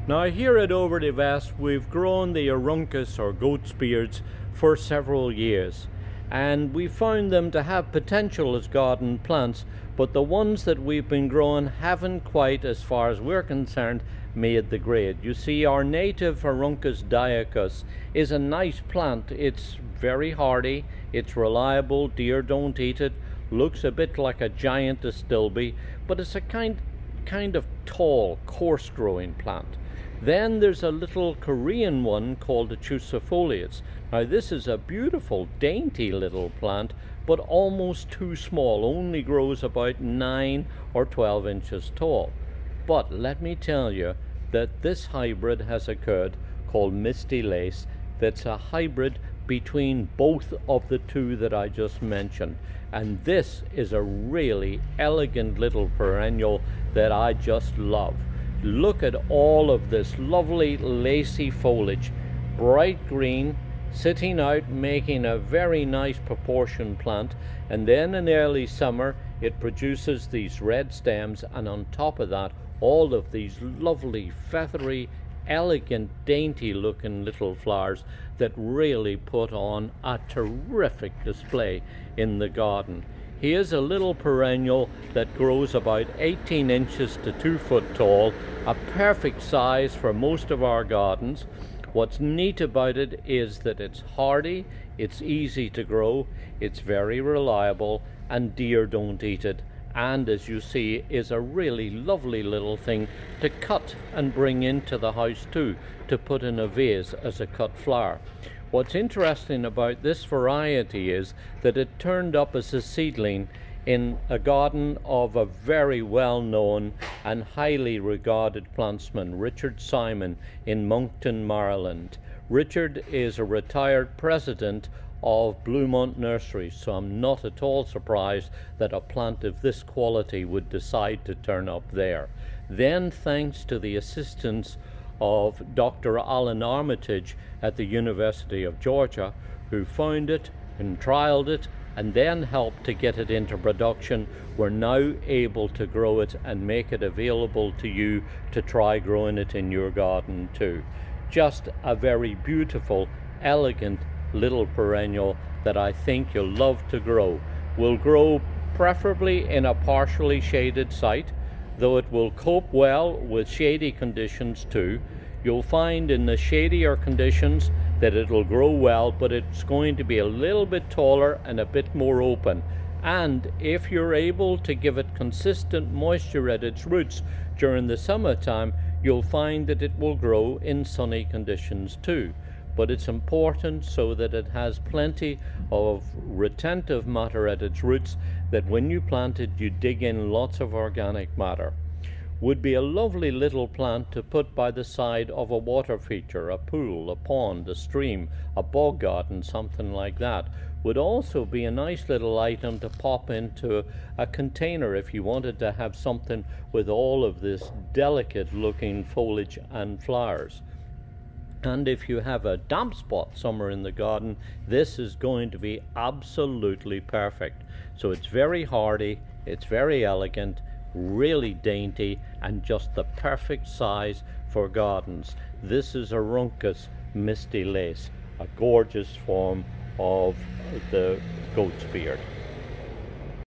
Now here at Overdevest we've grown the Aruncus or Goatsbeards for several years, and we found them to have potential as garden plants, but the ones that we've been growing haven't quite, as far as we're concerned, made the grade. You see, our native Aruncus diacus is a nice plant. It's very hardy, it's reliable, deer don't eat it, looks a bit like a giant astilbe, but it's a kind of tall, coarse growing plant. Then there's a little Korean one called the heuchera. Now this is a beautiful, dainty little plant, but almost too small, only grows about 9 or 12 inches tall. But let me tell you that this hybrid has occurred called Misty lace, that's a hybrid between both of the two that I just mentioned. And this is a really elegant little perennial that I just love. Look at all of this lovely lacy foliage, bright green, sitting out, making a very nice proportioned plant, and then in early summer it produces these red stems, and on top of that all of these lovely feathery, elegant, dainty looking little flowers that really put on a terrific display in the garden. Here's a little perennial that grows about 18 inches to 2 foot tall, a perfect size for most of our gardens. What's neat about it is that it's hardy, it's easy to grow, it's very reliable, and deer don't eat it. And as you see, is a really lovely little thing to cut and bring into the house too, to put in a vase as a cut flower. What's interesting about this variety is that it turned up as a seedling in a garden of a very well-known and highly regarded plantsman, Richard Simon, in Moncton, Maryland. Richard is a retired president of Bluemont Nurseries, so I'm not at all surprised that a plant of this quality would decide to turn up there. Then, thanks to the assistance of Dr. Alan Armitage at the University of Georgia, who found it and trialed it and then helped to get it into production, we're now able to grow it and make it available to you to try growing it in your garden too. Just a very beautiful, elegant little perennial that I think you'll love to grow. Will grow preferably in a partially shaded site, though it will cope well with shady conditions too. You'll find in the shadier conditions that it'll grow well, but it's going to be a little bit taller and a bit more open. And if you're able to give it consistent moisture at its roots during the summertime, you'll find that it will grow in sunny conditions too. But it's important so that it has plenty of retentive matter at its roots, that when you plant it, you dig in lots of organic matter. Would be a lovely little plant to put by the side of a water feature, a pool, a pond, a stream, a bog garden, something like that. Would also be a nice little item to pop into a container if you wanted to have something with all of this delicate looking foliage and flowers. And if you have a damp spot somewhere in the garden, this is going to be absolutely perfect. So it's very hardy, it's very elegant, really dainty, and just the perfect size for gardens. This is Aruncus Misty lace, a gorgeous form of the Goatsbeard.